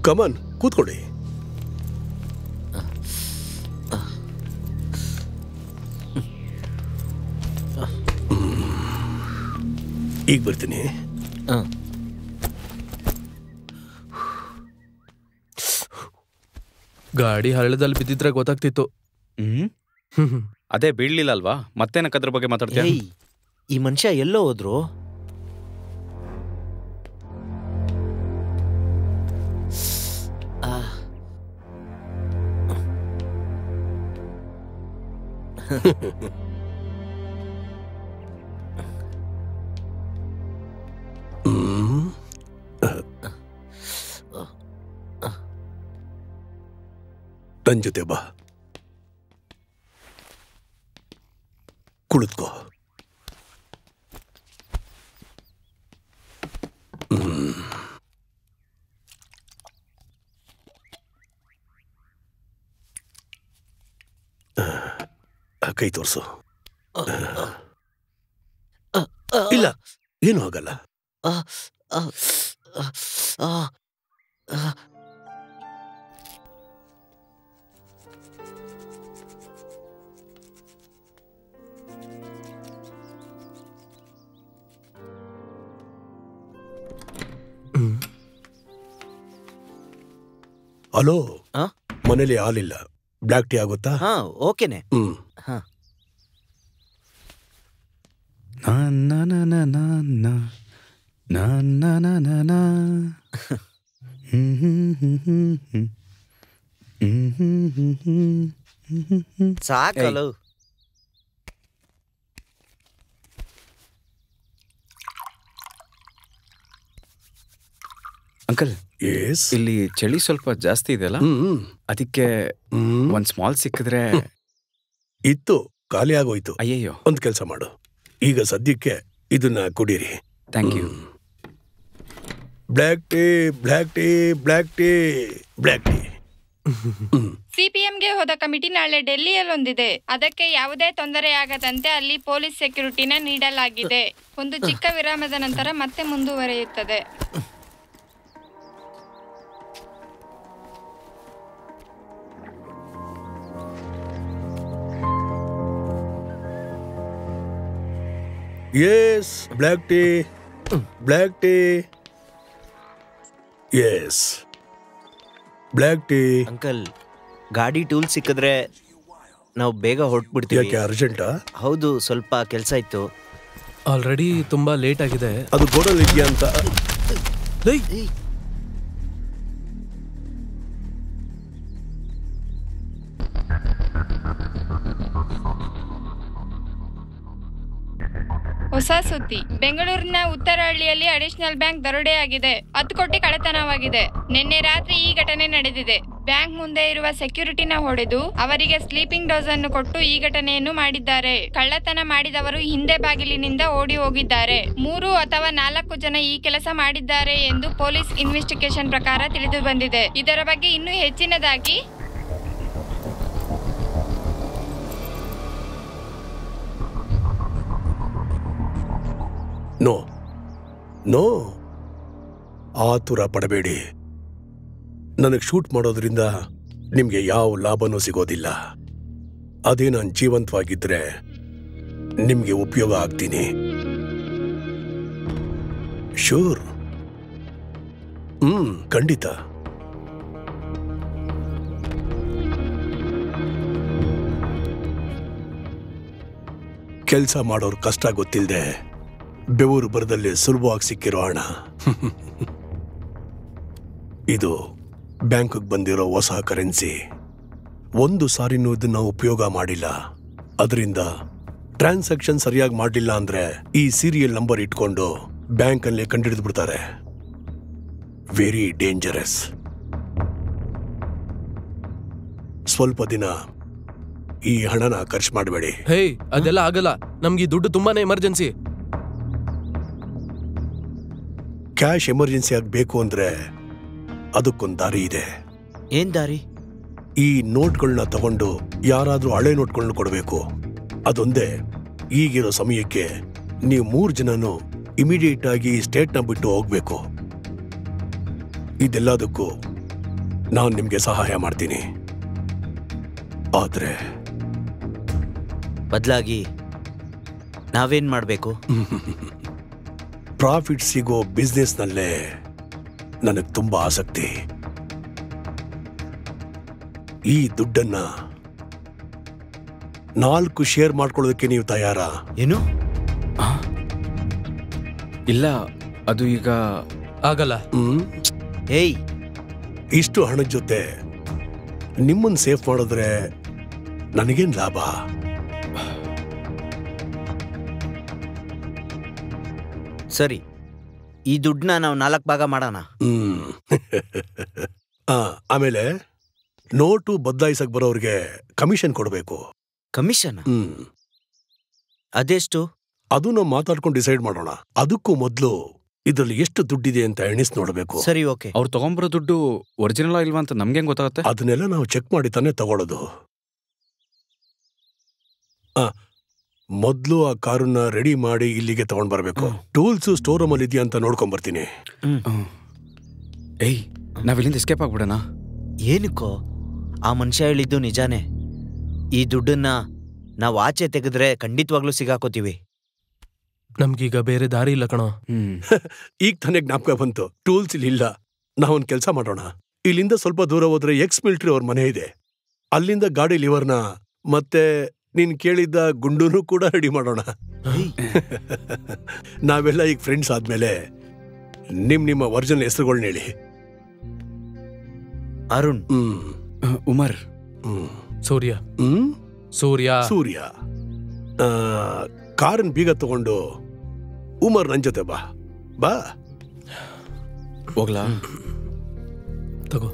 Come on ಕೂತ್ಕೊಳ್ಳಿ. ಈಗ ಬರ್ತೀನಿ. ಗಾಡಿ ಹಳ್ಳದಲ್ಲಿ ಬಿದ್ದಿದ್ರೆ ಗೊತ್ತಾಗ್ತಿತ್ತು. ಅದೇ ಬೀಳ್ಲಿಲ್ಲ ಅಲ್ವಾ? ಮತ್ತೇನಕ್ಕೆ ಅದ್ರ ಬಗ್ಗೆ ಮಾತಾಡ್ತೀಯ? ಈ ಮನುಷ್ಯ ಎಲ್ಲೋ ಹೋದ್ರು? ನನ್ ಜೊತೆ ಬಾ, ಕುಳಿತುಕೋ. ಕೈ ತೋರ್ಸು. ಇಲ್ಲ, ಏನು ಆಗಲ್ಲ. ಹಲೋ, ಮನೇಲಿ ಹಾಲಿಲ್ಲ, ಬ್ಲ್ಯಾಕ್ ಟೀ ಆಗುತ್ತಾ? ಓಕೆನೆ. ಸಾಕಲು ಅಂಕಲ್, ಇಲ್ಲಿ ಚಳಿ ಸ್ವಲ್ಪ ಜಾಸ್ತಿ ಇದೆಯಲ್ಲ, ಅದಕ್ಕೆ ಒಂದ್ ಸ್ಮಾಲ್ ಸಿಕ್ಕಿದ್ರೆ. ಇತ್ತು, ಖಾಲಿ ಆಗೋಯ್ತು. ಅಯ್ಯಯ್ಯೋ. ಒಂದ್ ಕೆಲಸ ಮಾಡು, ಈಗ ಸದ್ಯಕ್ಕೆ ಇದನ್ನ ಕುಡೀರಿ. Thank you. Black tea, black tea, black tea, black tea. ಸಿಪಿಎಂಗೆ ಹೋದ ಕಮಿಟಿ ನಾಳೆ ಡೆಲ್ಲಿಯಲ್ಲೊಂದಿದೆ. ಅದಕ್ಕೆ ಯಾವುದೇ ತೊಂದರೆಯಾಗದಂತೆ ಅಲ್ಲಿ ಪೊಲೀಸ್ ಸೆಕ್ಯೂರಿಟಿನ ನೀಡಲಾಗಿದೆ. ಒಂದು ಚಿಕ್ಕ ವಿರಾಮದ ನಂತರ ಮತ್ತೆ ಮುಂದುವರಿಯುತ್ತದೆ. Yes, black tea, black tea. Yes, black tea. Uncle, ಗಾಡಿ ಟೂಲ್ ಸಿಕ್ಕಿದ್ರೆ ನಾವು ಬೇಗ ಹೊರಟ್ಬಿಡ್ತೀವಿ. ಯಾಕೆ, ಅರ್ಜೆಂಟಾ? ಹೌದು, ಸ್ವಲ್ಪ ಕೆಲಸ ಇತ್ತು. ಆಲ್ರೆಡಿ ತುಂಬಾ ಲೇಟ್ ಆಗಿದೆ. ಅದು ಗೋಡಲ್ಲಿ ಇದೆಯಾ ಅಂತ. ಹೊಸ ಸುದ್ದಿ. ಬೆಂಗಳೂರಿನ ಉತ್ತರಹಳ್ಳಿಯಲ್ಲಿ ಅಡಿಷನಲ್ ಬ್ಯಾಂಕ್ ದರೋಡೆಯಾಗಿದೆ. 10 ಕೋಟಿ ಕಳ್ಳತನವಾಗಿದೆ. ನಿನ್ನೆ ರಾತ್ರಿ ಈ ಘಟನೆ ನಡೆದಿದೆ. ಬ್ಯಾಂಕ್ ಮುಂದೆ ಇರುವ ಸೆಕ್ಯೂರಿಟಿನ ಹೊಡೆದು ಅವರಿಗೆ ಸ್ಲೀಪಿಂಗ್ ಡೋಸ್ ಅನ್ನು ಕೊಟ್ಟು ಈ ಘಟನೆಯನ್ನು ಮಾಡಿದ್ದಾರೆ. ಕಳ್ಳತನ ಮಾಡಿದವರು ಹಿಂದೆ ಬಾಗಿಲಿನಿಂದ ಓಡಿ ಹೋಗಿದ್ದಾರೆ. 3 ಅಥವಾ 4 ಜನ ಈ ಕೆಲಸ ಮಾಡಿದ್ದಾರೆ ಎಂದು ಪೊಲೀಸ್ ಇನ್ವೆಸ್ಟಿಗೇಷನ್ ಪ್ರಕಾರ ತಿಳಿದು ಬಂದಿದೆ. ಇದರ ಬಗ್ಗೆ ಇನ್ನೂ ಹೆಚ್ಚಿನದಾಗಿ ನೋ ನೋ ಆತುರ ಪಡಬೇಡಿ. ನನಗೆ ಶೂಟ್ ಮಾಡೋದ್ರಿಂದ ನಿಮ್ಗೆ ಯಾವ ಲಾಭನೂ ಸಿಗೋದಿಲ್ಲ. ಅದೇ ನಾನು ಜೀವಂತವಾಗಿದ್ರೆ ನಿಮ್ಗೆ ಉಪಯೋಗ ಆಗ್ತೀನಿ. ಶೂರ್, ಖಂಡಿತ. ಕೆಲಸ ಮಾಡೋರು ಕಷ್ಟ ಗೊತ್ತಿಲ್ಲದೆ ಬೆವರು ಬರದಲ್ಲಿ ಸುಲಭವಾಗಿ ಸಿಕ್ಕಿರೋ ಹಣ. ಇದು ಬ್ಯಾಂಕ್ಗೆ ಬಂದಿರೋ ಹೊಸ ಕರೆನ್ಸಿ. ಒಂದು ಸಾರಿನೂ ಇದನ್ನ ಉಪಯೋಗ ಮಾಡಿಲ್ಲ. ಅದರಿಂದ ಟ್ರಾನ್ಸಾಕ್ಷನ್ ಸರಿಯಾಗಿ ಮಾಡಲಿಲ್ಲ ಅಂದ್ರೆ ಈ ಸೀರಿಯಲ್ ನಂಬರ್ ಇಟ್ಕೊಂಡು ಬ್ಯಾಂಕಲ್ಲಿ ಕಂಡುಹಿಡಿದು ಬಿಡ್ತಾರೆ. Very dangerous. ಸ್ವಲ್ಪ ದಿನ ಈ ಹಣನ ಖರ್ಚು ಮಾಡಬೇಡಿ. ಹೇ, ಅದೆಲ್ಲ ಆಗಲ್ಲ. ನಮ್ಗೆ ದುಡ್ಡು ತುಂಬಾನೇ ಎಮರ್ಜೆನ್ಸಿ. ಕ್ಯಾಶ್ ಎಮರ್ಜೆನ್ಸಿ ಆಗಬೇಕು ಅಂದ್ರೆ ಅದಕ್ಕೊಂದು ದಾರಿ ಇದೆ. ಏನ್ ದಾರಿ? ಈ ನೋಟ್ಗಳನ್ನ ತಗೊಂಡು ಯಾರಾದ್ರೂ ಹಳೆ ನೋಟ್ಗಳನ್ನ ಕೊಡಬೇಕು. ಅದೊಂದೇ. ಈಗಿರೋ ಸಮಯಕ್ಕೆ ನೀವು 3 ಜನನು ಇಮಿಡಿಯೇಟ್ ಆಗಿ ಸ್ಟೇಟ್ನ ಬಿಟ್ಟು ಹೋಗ್ಬೇಕು. ಇದೆಲ್ಲದಕ್ಕೂ ನಾನು ನಿಮ್ಗೆ ಸಹಾಯ ಮಾಡ್ತೀನಿ. ಆದ್ರೆ ಬದಲಾಗಿ ನಾವೇನ್ ಮಾಡ್ಬೇಕು? ಪ್ರಾಫಿಟ್ ಸಿಗೋ ಬಿಸ್ನೆಸ್ನಲ್ಲೇ ನನಗೆ ತುಂಬಾ ಆಸಕ್ತಿ. ಈ ದುಡ್ಡನ್ನ 4 ಶೇರ್ ಮಾಡ್ಕೊಳ್ಳೋದಕ್ಕೆ ನೀವು ತಯಾರಾ? ಏನು? ಇಲ್ಲ, ಅದು ಈಗ ಆಗಲ್ಲ. ಏಯ್, ಇಷ್ಟು ಹಣದ ಜೊತೆ ನಿಮ್ಮನ್ನ ಸೇಫ್ ಮಾಡಿದ್ರೆ ನನಗೇನ್ ಲಾಭ? ಸರಿ, ಈ ದುಡ್ಡನ್ನ ನಾವು 4 ಭಾಗ ಮಾಡೋಣ. ಆಮೇಲೆ ನೋಟು ಬದಲಾಯಿಸಕ್ ಬರೋರ್ಗೆ ಕಮಿಷನ್ ಕೊಡಬೇಕು. ಕಮಿಷನ್? ಅದೆಷ್ಟು? ಅದು ನಾವು ಮಾತಾಡ್ಕೊಂಡು ಡಿಸೈಡ್ ಮಾಡೋಣ. ಅದಕ್ಕೂ ಮೊದಲು ಇದ್ರಲ್ಲಿ ಎಷ್ಟು ದುಡ್ಡಿದೆ ಅಂತ ಎಣಿಸ್ ನೋಡಬೇಕು. ಸರಿ, ಓಕೆ. ಅವ್ರು ತಗೊಂಬರೋ ದುಡ್ಡು ಒರಿಜಿನಲ್ ಇಲ್ವಾ ಅಂತ ನಮ್ಗೆ ಹೆಂಗ್ ಗೊತ್ತಾಗುತ್ತೆ? ಅದನ್ನೆಲ್ಲ ನಾವು ಚೆಕ್ ಮಾಡಿ ತಾನೇ ತಗೊಳ್ಳೋದು. ಮೊದ್ಲು ಆ ಕಾರನ್ನ ರೆಡಿ ಮಾಡಿ ಇಲ್ಲಿಗೆ ತಗೊಂಡ್ ಬರ್ಬೇಕು. ಟೂಲ್ಸ್ ಸ್ಟೋರ್ ರೂಮ್ ಅಲ್ಲಿ ಇದೆಯಾ ಅಂತ ನೋಡ್ಕೊಂಡ್ ಬರ್ತೀನಿ. ಏಯ್, ನಾವಿಲ್ಲಿಂದ ಎಸ್ಕೇಪ್ ಆಗ್ಬಿಡೋಣ. ಏನಕ್ಕೋ? ಆ ಮನುಷ್ಯ ಹೇಳಿದ್ದು ನಿಜಾನೇ. ಈ ದುಡ್ಡನ್ನ ನಾವು ಆಚೆ ತೆಗೆದ್ರೆ ಖಂಡಿತವಾಗ್ಲೂ ಸಿಗಾಕೋತೀವಿ. ನಮ್ಗೀಗ ಬೇರೆ ದಾರಿ ಇಲ್ಲ ಕಣೋ. ಈಗ ತಾನೇ ಜ್ಞಾಪಕ ಬಂತು, ಟೂಲ್ಸ್ ಇಲ್ಲಿ ಇಲ್ಲ. ನಾವೊಂದ್ ಕೆಲ್ಸ ಮಾಡೋಣ. ಇಲ್ಲಿಂದ ಸ್ವಲ್ಪ ದೂರ ಹೋದ್ರೆ ಎಕ್ಸ್ ಮಿಲಿಟರಿ ಅವ್ರ ಮನೆ ಇದೆ. ಅಲ್ಲಿಂದ ಗಾಡಿ ಲಿವರ್ನ ಮತ್ತೆ ನೀನ್ ಕೇಳಿದ್ದ ಗುಂಡೂನು ಕೂಡ ರೆಡಿ ಮಾಡೋಣ. ನಾವೆಲ್ಲ ಈಗ ಫ್ರೆಂಡ್ಸ್ ಆದ್ಮೇಲೆ ನಿಮ್ಮ ಒರಿಜಿನಲ್ ಹೆಸರುಗಳನ್ನ ಹೇಳಿ. ಅರುಣ್, ಉಮರ್, ಸೂರ್ಯ. ಸೂರ್ಯ. ಸೂರ್ಯ. ಕಾರನ್ ಬೀಗ ತಗೊಂಡು ಉಮರ್ ನನ್ ಜೊತೆ ಬಾ. ಬಾ ಹೋಗ್ಲಾ? ತಗೋ.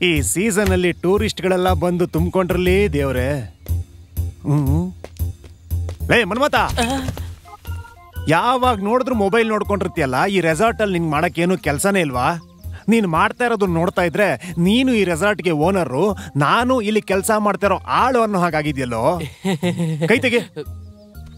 ಈ ಸೀಸನ್ ಅಲ್ಲಿ ಟೂರಿಸ್ಟ್ಗಳೆಲ್ಲ ಬಂದು ತುಂಬಿಕೊಂಡ್ರಲ್ಲಿ ದೇವ್ರೆ. ಲೇ ಮನ್ಮತ, ಯಾವಾಗ ನೋಡಿದ್ರು ಮೊಬೈಲ್ ನೋಡ್ಕೊಂಡಿರ್ತೀಯಲ್ಲ. ಈ ರೆಸಾರ್ಟ್ ಅಲ್ಲಿ ನಿನ್ ಮಾಡಕ್ಕೇನು ಕೆಲ್ಸನೇ ಇಲ್ವಾ? ನೀನ್ ಮಾಡ್ತಾ ಇರೋದು ನೋಡ್ತಾ ಇದ್ರೆ ನೀನು ಈ ರೆಸಾರ್ಟ್ಗೆ ಓನರು, ನಾನು ಇಲ್ಲಿ ಕೆಲಸ ಮಾಡ್ತಾ ಇರೋ ಆಳು ಅನ್ನೋ ಹಾಗಾಗಿದ್ಯಲ್ಲೋ. ಕೈ ತೆಗಿ.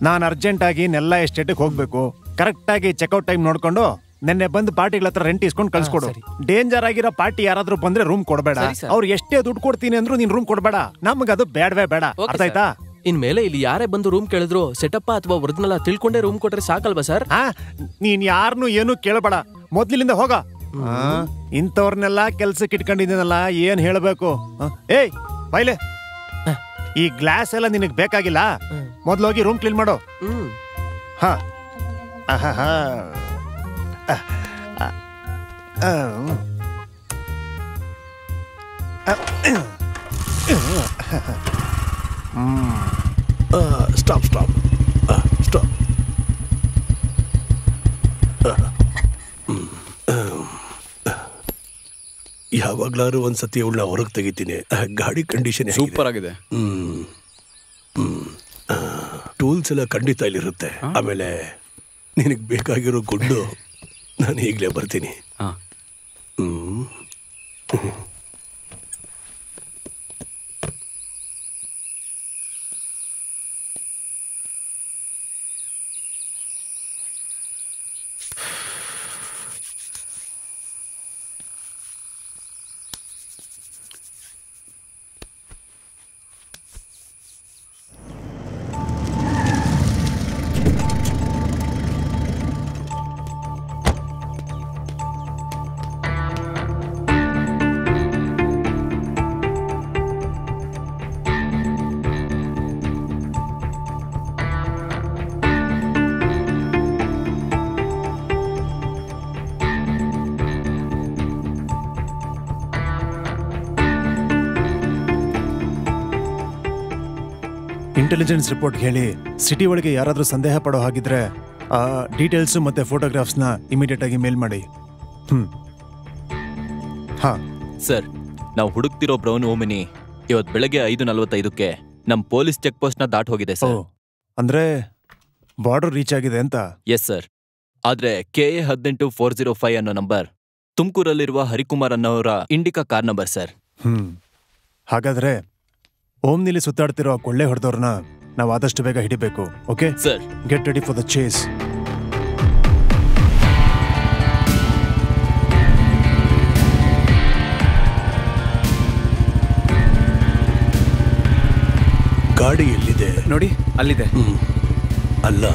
ನಾನು ಅರ್ಜೆಂಟ್ ಆಗಿ ನೆಲ್ಲ ಎಸ್ಟೇಟ್ಗೆ ಹೋಗ್ಬೇಕು. ಕರೆಕ್ಟ್ ಆಗಿ ಚೆಕ್ಔಟ್ ಟೈಮ್ ನೋಡ್ಕೊಂಡು ನೆನ್ನೆ ಬಂದು ಪಾರ್ಟಿಗಳ ಹತ್ರ ರೆಂಟ್ ಇಸ್ಕೊಂಡು ಕಳ್ಸ್ಕೊಡು. ಡೇಂಜರ್ ಆಗಿರೋ ಪಾರ್ಟಿ ಯಾರಾದ್ರೂ ಬಂದ್ರೆ ರೂಮ್ ಕೊಡಬೇಡ. ಅವ್ರು ಎಷ್ಟೇ ದುಡ್ಡು ಕೊಡ್ತೀನಿ ಅಂದ್ರೂ ನೀನ್ ರೂಮ್ ಕೊಡಬೇಡ. ನಮ್ಗದು ಬೇಡವೇ ಬೇಡ. ಅರ್ಥ ಆಯ್ತಾ? ಇನ್ಮೇಲೆ ಇಲ್ಲಿ ಯಾರೇ ಬಂದು ರೂಮ್ ಕೇಳಿದ್ರು ಸೆಟಪ್ ಅಥವಾ ಒರಿಜಿನಲ್ ತಿಳ್ಕೊಂಡೇ ರೂಮ್ ಕೊಟ್ರೆ ಸಾಕಲ್ವಾ ಸರ್? ನೀನ್ ಯಾರನ್ನು ಏನು ಕೇಳಬೇಡ, ಮೊದ್ಲಿಂದ ಹೋಗ. ಇಂಥವ್ರನ್ನೆಲ್ಲ ಕೆಲ್ಸಕ್ಕೆ ಇಟ್ಕೊಂಡಿದ್ದೀನಲ್ಲ, ಏನ್ ಹೇಳ್ಬೇಕು? ಏಯ್ ಬೈಲೆ, ಈ ಗ್ಲಾಸ್ ಎಲ್ಲ ನಿನಗ್ ಬೇಕಾಗಿಲ್ಲ. ಮೊದ್ಲೋಗಿ ರೂಮ್ ಕ್ಲೀನ್ ಮಾಡು. ಹಾ ಸ್ಟಾಪ್ ಸ್ಟಾಪ್ ಸ್ಟಾಪ್. ಯಾವಾಗ್ಲಾರು ಒಂದ್ಸತಿ ಅವಳನ್ನ ಹೊರಗೆ ತೆಗಿತೀನಿ. ಗಾಡಿ ಕಂಡೀಷನ್ ಸೂಪರ್ ಆಗಿದೆ. ಟೂಲ್ಸ್ ಎಲ್ಲ ಖಂಡಿತ ಇಲ್ಲಿರುತ್ತೆ. ಆಮೇಲೆ ನಿನಗೆ ಬೇಕಾಗಿರೋ ಗುಂಡು ನಾನು ಈಗಲೇ ಬರ್ತೀನಿ. ಇಂಟೆಲಿಜೆನ್ಸ್ ರಿಪೋರ್ಟ್ ಹೇಳಿ ಸಿಟಿ ಒಳಗೆ ಯಾರಾದ್ರೂ ಸಂದೇಹ ಪಡೋ ಹಾಗಿದ್ರೆ ಆ ಡೀಟೇಲ್ಸ್ ಮತ್ತೆ ಫೋಟೋಗ್ರಾಫ್ಸ್ನ ಇಮಿಡಿಯೇಟ್ ಆಗಿ ಮೇಲ್ ಮಾಡಿ. ಹಾ ಸರ್, ನಾವು ಹುಡುಕ್ತಿರೋ ಬ್ರೌನ್ ಓಮಿನಿ ಇವತ್ತು ಬೆಳಗ್ಗೆ 5:45ಕ್ಕೆ ನಮ್ಮ ಪೊಲೀಸ್ ಚೆಕ್ ಪೋಸ್ಟ್ ನ ದಾಟ್ ಹೋಗಿದೆ ಸರ್. ಅಂದ್ರೆ ಬಾರ್ಡರ್ ರೀಚ್ ಆಗಿದೆ ಅಂತ? Yes sir. ಆದ್ರೆ KA 18405 ಅನ್ನೋ ನಂಬರ್ ತುಮಕೂರಲ್ಲಿರುವ ಹರಿಕುಮಾರ್ ಅನ್ನೋರ ಇಂಡಿಕಾ ಕಾರ್ ನಂಬರ್ ಸರ್. ಹಾಗಾದ್ರೆ ಓಮ್ನಿಲಿ ಸುತ್ತಾಡ್ತಿರೋ ಕೊಳ್ಳೆ ಹೊಡೆದವ್ರನ್ನ ನಾವು ಆದಷ್ಟು ಬೇಗ ಹಿಡಿಬೇಕು. Okay sir. Get ready for the chase. ಗಾಡಿ ಎಲ್ಲಿದೆ? ನೋಡಿ ಅಲ್ಲಿದೆ. ಅಲ್ಲ,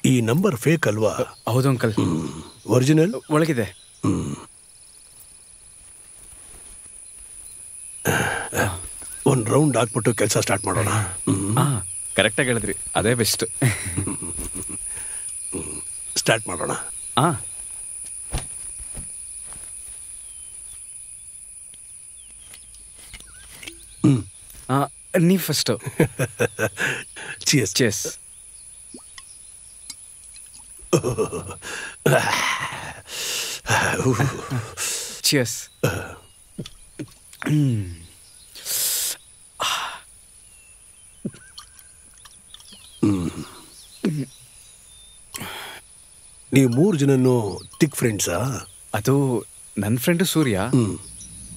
ಈ ನಂಬರ್ ಫೇಕ್ ಅಲ್ವಾ? ಹೌದು ಅಂಕಲ್. ಒರಿಜಿನಲ್ ಒಳಗಿದೆ. ಒಂದು ರೌಂಡ್ ಹಾಕ್ಬಿಟ್ಟು ಕೆಲಸ ಸ್ಟಾರ್ಟ್ ಮಾಡೋಣ. ಕರೆಕ್ಟಾಗಿ ಹೇಳಿದ್ರಿ, ಅದೇ ಬೆಸ್ಟ್. ಸ್ಟಾರ್ಟ್ ಮಾಡೋಣ. ನೀವು ಫಸ್ಟು. ಚಿಯರ್ಸ್. ಚೆಸ್. ಚಿಯರ್ಸ್. ನೀವು 3 ಜನನು ತಿಕ್ ಫ್ರೆಂಡ್ಸಾ? ಅದು ನನ್ನ ಫ್ರೆಂಡು ಸೂರ್ಯ,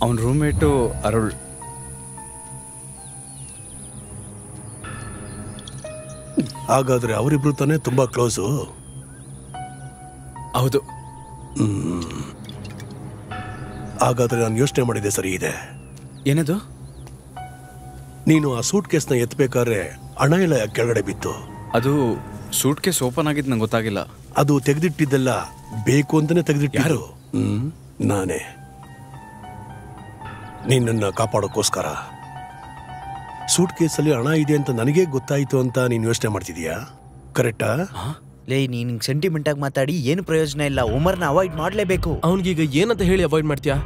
ಅವನ ರೂಮ್ಮೇಟು ಅರುಳ್. ಹಾಗಾದ್ರೆ ಅವರಿಬ್ರು ತಾನೇ ತುಂಬಾ ಕ್ಲೋಸು? ಹೌದು. ಹಾಗಾದ್ರೆ ನಾನು ಯೋಚನೆ ಮಾಡಿದೆ ಸರಿ ಇದೆ. ಏನದು? ನೀನು ಆ ಸೂಟ್ ಕೇಸ್ನ ಎತ್ತಬೇಕಾದ್ರೆ ಹಣ ಎಲ್ಲ ಕೆಳಗಡೆ ಬಿತ್ತು. ಅದು ಸೂಟ್ ಕೇಸ್ ಓಪನ್ ಆಗಿದ್ದು ನಂಗೆ ಗೊತ್ತಾಗಿಲ್ಲ. ಅದು ತೆಗೆದಿಟ್ಟಿದ್ದೆಲ್ಲ ಬೇಕು ಅಂತಾನೆ ತೆಗೆದಿಟ್ಟಿರು. ನಾನೇ ನಿನ್ನನ್ನು ಕಾಪಾಡೋಕ್ಕೋಸ್ಕರ. ಸೂಟ್ ಕೇಸಲ್ಲಿ ಹಣ ಇದೆ ಅಂತ ನನಗೇ ಗೊತ್ತಾಯ್ತು ಅಂತ ನೀನು ಯೋಚನೆ ಮಾಡ್ತಿದೀಯಾ? ಕರೆಕ್ಟಾ? ಲೇ, ನೀನ್ ಸೆಂಟಿಮೆಂಟ್ ಆಗಿ ಮಾತಾಡಿ ಏನು ಪ್ರಯೋಜನ ಇಲ್ಲ. ಉಮರ್ನ ಅವಾಯ್ಡ್ ಮಾಡ್ಲೇಬೇಕು. ಅವನಿಗೀಗ ಏನಂತ ಹೇಳಿ ಅವಾಯ್ಡ್ ಮಾಡ್ತೀಯಾ?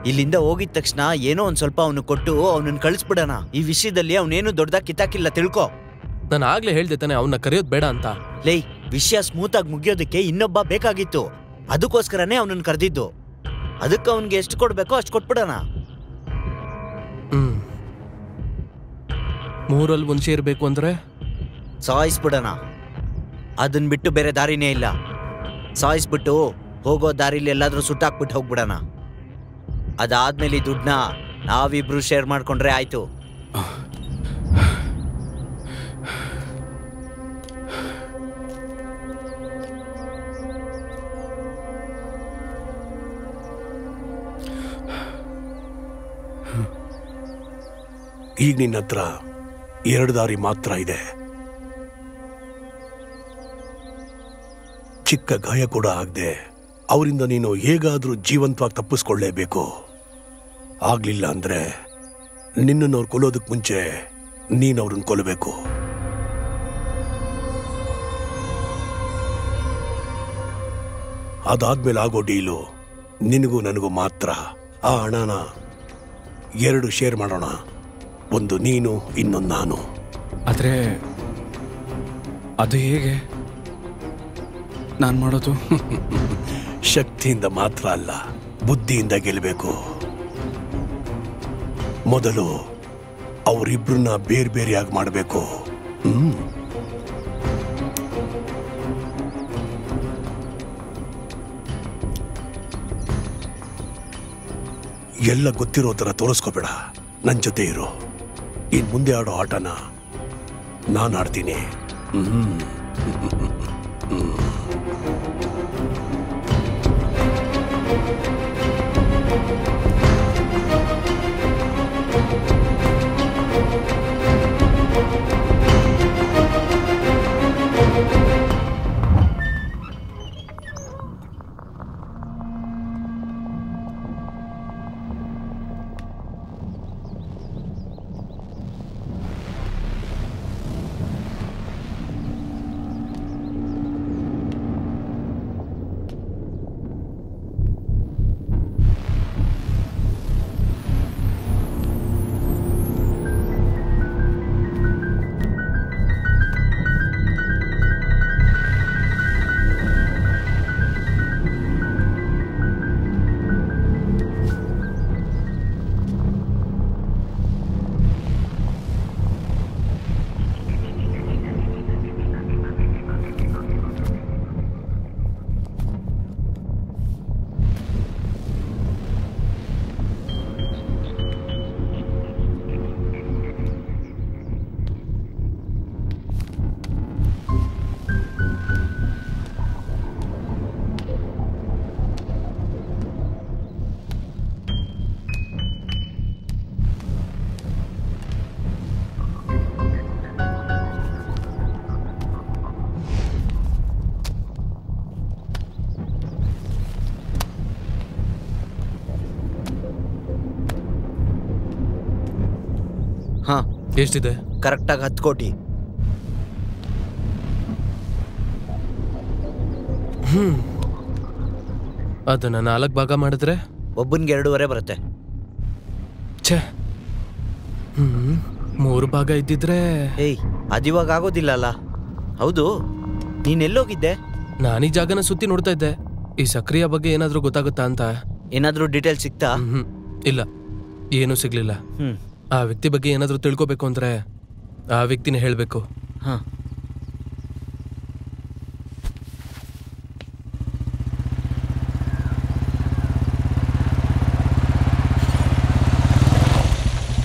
ಇಲ್ಲಿಂದ ಹೋಗಿದ ತಕ್ಷಣ ಏನೋ ಒಂದ್ ಸ್ವಲ್ಪ ಅವನು ಕೊಟ್ಟು ಅವನನ್ನ ಕಳಿಸ್ಬಿಡೋಣ. ಈ ವಿಷಯದಲ್ಲಿ ಅವನೇನು ದೊಡ್ಡದಾಗಿ ಕಿತ್ತಾಕಿಲ್ಲ, ತಿಳ್ಕೊ. ನಾನು ಆಗ್ಲೇ ಹೇಳ್ದೆ ತಾನೆ ಅವನ್ನ ಕರೆಯೋದು ಬೇಡ ಅಂತ. ಲೇ, ವಿಷಯ ಸ್ಮೂತ್ ಆಗಿ ಮುಗಿಯೋದಕ್ಕೆ ಇನ್ನೊಬ್ಬ ಬೇಕಾಗಿತ್ತು. ಅದಕ್ಕೋಸ್ಕರನೇ ಅವನನ್ನ ಕರೆದಿದ್ದು. ಅದಕ್ಕೆ ಅವನ್ಗೆ ಎಷ್ಟು ಕೊಡ್ಬೇಕೋ ಅಷ್ಟು ಕೊಟ್ಬಿಡೋಣ. 3ರಲ್ಲಿ 1 ಶೇರ್ ಬೇಕು ಅಂದ್ರೆ ಸಾಯಿಸ್ಬಿಡೋಣ. ಅದನ್ನ ಬಿಟ್ಟು ಬೇರೆ ದಾರಿನೇ ಇಲ್ಲ. ಸಾಯಿಸ್ಬಿಟ್ಟು ಹೋಗೋ ದಾರಿಲಿ ಎಲ್ಲಾದ್ರೂ ಸುಟ್ಟಾಕ್ಬಿಟ್ಟು ಹೋಗ್ಬಿಡೋಣ. ಅದಾದ್ಮೇಲೆ ಈ ದುಡ್ಡನ್ನ ನಾವಿಬ್ರು ಶೇರ್ ಮಾಡ್ಕೊಂಡ್ರೆ ಆಯ್ತು. ಈಗ ನಿನ್ನ ಹತ್ರ 2 ದಾರಿ ಮಾತ್ರ ಇದೆ. ಚಿಕ್ಕ ಗಾಯ ಕೂಡ ಆಗದೆ ಅವರಿಂದ ನೀನು ಹೇಗಾದ್ರೂ ಜೀವಂತವಾಗಿ ತಪ್ಪಿಸ್ಕೊಳ್ಳೇಬೇಕು. ಆಗ್ಲಿಲ್ಲ ಅಂದ್ರೆ ನಿನ್ನನ್ನು ಅವ್ರು ಕೊಲ್ಲೋದಕ್ಕೆ ಮುಂಚೆ ನೀನು ಅವ್ರನ್ನ ಕೊಲ್ಲಬೇಕು. ಅದಾದ್ಮೇಲೆ ಆಗೋ ಡೀಲು ನಿನಗೂ ನನಗೂ ಮಾತ್ರ. ಆ ಹಣನ 2 ಶೇರ್ ಮಾಡೋಣ. ಒಂದು ನೀನು, ಇನ್ನೊಂದು ನಾನು. ಆದ್ರೆ ಅದು ಹೇಗೆ ನಾನು ಮಾಡೋದು? ಶಕ್ತಿಯಿಂದ ಮಾತ್ರ ಅಲ್ಲ, ಬುದ್ಧಿಯಿಂದ ಗೆಲ್ಲಬೇಕು. ಮೊದಲು ಅವರಿಬ್ರನ್ನ ಬೇರೆ ಬೇರೆಯಾಗಿ ಮಾಡಬೇಕು. ಎಲ್ಲ ಗೊತ್ತಿರೋ ಥರ ತೋರಿಸ್ಕೋಬೇಡ. ನನ್ನ ಜೊತೆ ಇರು. ಇನ್ ಮುಂದೆ ಆಡೋ ಆಟನ ನಾನು ಆಡ್ತೀನಿ. ಎಷ್ಟಿದೆ? ಕರೆಕ್ಟಾಗಿ 10 ಕೋಟಿ. ಅದನ್ನ 4 ಭಾಗ ಮಾಡಿದ್ರೆ ಒಬ್ಬನಿಗೆ 2.5 ಬರುತ್ತೆ. ಛೇ, 3 ಭಾಗ ಇದ್ದಿದ್ರೆ. ಏಯ್, ಅದಿವಾಗ ಆಗೋದಿಲ್ಲ ಅಲ್ಲ. ಹೌದು, ನೀನೆಲ್ಲೋಗಿದ್ದೆ? ನಾನು ಈ ಜಾಗನ ಸುತ್ತಿ ನೋಡ್ತಾ ಇದ್ದೆ. ಈ ಸಕ್ರಿಯ ಬಗ್ಗೆ ಏನಾದ್ರೂ ಗೊತ್ತಾಗುತ್ತಾ ಅಂತ. ಏನಾದ್ರೂ ಡೀಟೇಲ್ ಸಿಕ್ತಾ? ಇಲ್ಲ, ಏನೂ ಸಿಗ್ಲಿಲ್ಲ. ಆ ವ್ಯಕ್ತಿ ಬಗ್ಗೆ ಏನಾದ್ರೂ ತಿಳ್ಕೊಬೇಕು ಅಂದ್ರೆ ಆ ವ್ಯಕ್ತಿನೇ ಹೇಳ್ಬೇಕು.